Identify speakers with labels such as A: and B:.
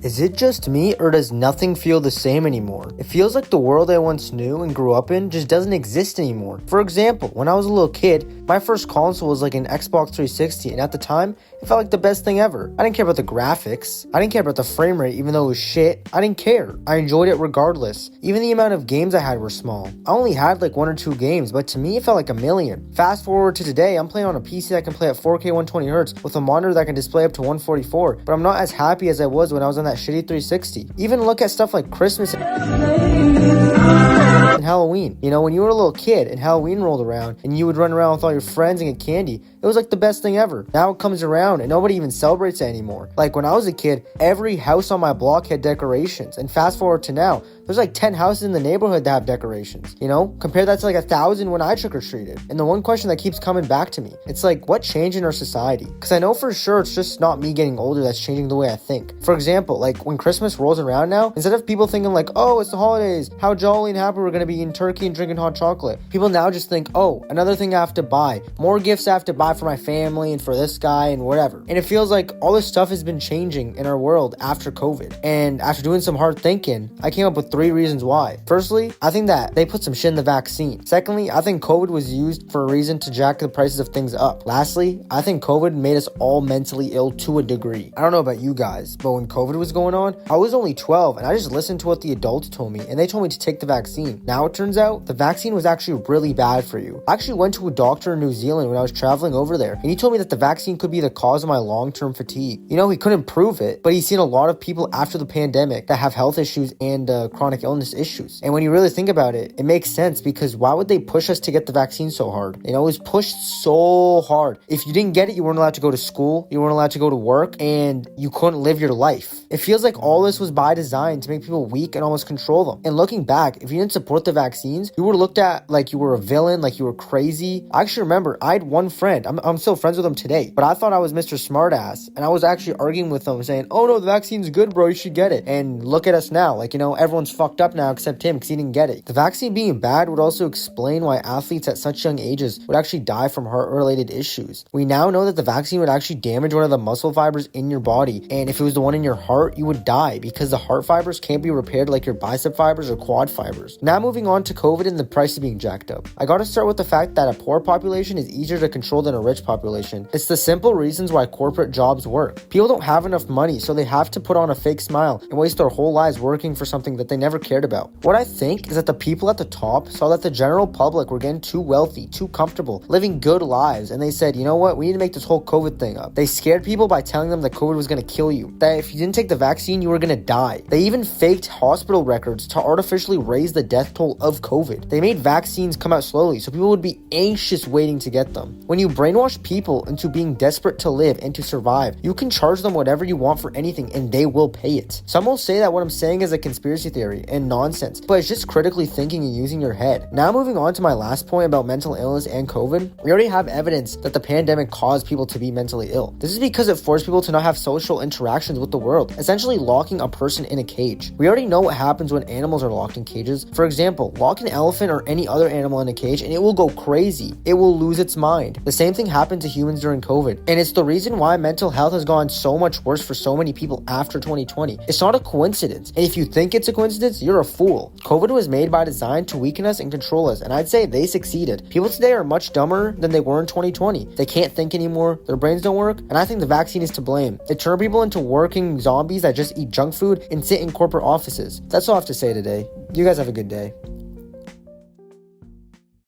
A: Is it just me, or does nothing feel the same anymore? It feels like the world I once knew and grew up in just doesn't exist anymore. For example, when I was a little kid, my first console was like an Xbox 360, and at the time, it felt like the best thing ever. I didn't care about the graphics. I didn't care about the frame rate, even though it was shit. I didn't care. I enjoyed it regardless. Even the amount of games I had were small. I only had like 1 or 2 games, but to me, it felt like a million. Fast forward to today, I'm playing on a PC that can play at 4K 120Hz with a monitor that can display up to 144, but I'm not as happy as I was when I was on that shitty 360. Even look at stuff like Christmas and Halloween. You know, when you were a little kid and Halloween rolled around and you would run around with all your friends and get candy, it was like the best thing ever. Now it comes around and nobody even celebrates it anymore. Like when I was a kid, every house on my block had decorations, and fast forward to now, there's like 10 houses in the neighborhood that have decorations. You know, compare that to like 1,000 when I trick-or-treated. And the one question that keeps coming back to me, it's like, what changed in our society? Because I know for sure it's just not me getting older that's changing the way I think. For example, like when Christmas rolls around now, instead of people thinking like, oh, it's the holidays, how jolly and happy we're gonna be eating turkey and drinking hot chocolate, people now just think, oh, another thing I have to buy, more gifts I have to buy for my family and for this guy and whatever. And it feels like all this stuff has been changing in our world after COVID. And after doing some hard thinking, I came up with 3 reasons why. Firstly, I think that they put some shit in the vaccine. Secondly, I think COVID was used for a reason to jack the prices of things up. Lastly, I think COVID made us all mentally ill to a degree. I don't know about you guys, but when COVID was going on, I was only 12 and I just listened to what the adults told me, and they told me to take the vaccine. Now it turns out the vaccine was actually really bad for you. I actually went to a doctor in New Zealand when I was traveling over there, and he told me that the vaccine could be the cause of my long-term fatigue. You know, he couldn't prove it, but he's seen a lot of people after the pandemic that have health issues and chronic illness issues. And when you really think about it, it makes sense, because why would they push us to get the vaccine so hard? You know, it was pushed so hard. If you didn't get it, you weren't allowed to go to school, you weren't allowed to go to work, and you couldn't live your life. It feels like all this was by design to make people weak and almost control them. And looking back, if you didn't support the vaccines, you were looked at like you were a villain, like you were crazy. I actually remember I had one friend, I'm still friends with him today, but I thought I was Mr. Smartass, and I was actually arguing with him saying, oh no, the vaccine's good, bro, you should get it. And look at us now, like, you know, everyone's fucked up now except him because he didn't get it. The vaccine being bad would also explain why athletes at such young ages would actually die from heart-related issues. We now know that the vaccine would actually damage one of the muscle fibers in your body, and if it was the one in your heart, you would die because the heart fibers can't be repaired like your bicep fibers or quad fibers. Now moving on to COVID and the price of being jacked up. I gotta start with the fact that a poor population is easier to control than a rich population. It's the simple reasons why corporate jobs work. People don't have enough money, so they have to put on a fake smile and waste their whole lives working for something that they never cared about. What I think is that the people at the top saw that the general public were getting too wealthy, too comfortable, living good lives, and they said, you know what, we need to make this whole COVID thing up. They scared people by telling them that COVID was going to kill you, that if you didn't take the vaccine, you were going to die. They even faked hospital records to artificially raise the death toll of COVID. They made vaccines come out slowly so people would be anxious waiting to get them. When you brainwash people into being desperate to live and to survive, you can charge them whatever you want for anything and they will pay it. Some will say that what I'm saying is a conspiracy theory and nonsense, but it's just critically thinking and using your head. Now moving on to my last point about mental illness and COVID, we already have evidence that the pandemic caused people to be mentally ill. This is because it forced people to not have social interactions with the world, essentially locking a person in a cage. We already know what happens when animals are locked in cages. For example, lock an elephant or any other animal in a cage and it will go crazy. It will lose its mind. The same thing happened to humans during COVID, and it's the reason why mental health has gone so much worse for so many people after 2020. It's not a coincidence, and if you think it's a coincidence, you're a fool. COVID was made by design to weaken us and control us, and I'd say they succeeded. People today are much dumber than they were in 2020. They can't think anymore, their brains don't work, and I think the vaccine is to blame. It turned people into working zombies that just eat junk food and sit in corporate offices. That's all I have to say today. You guys have a good day.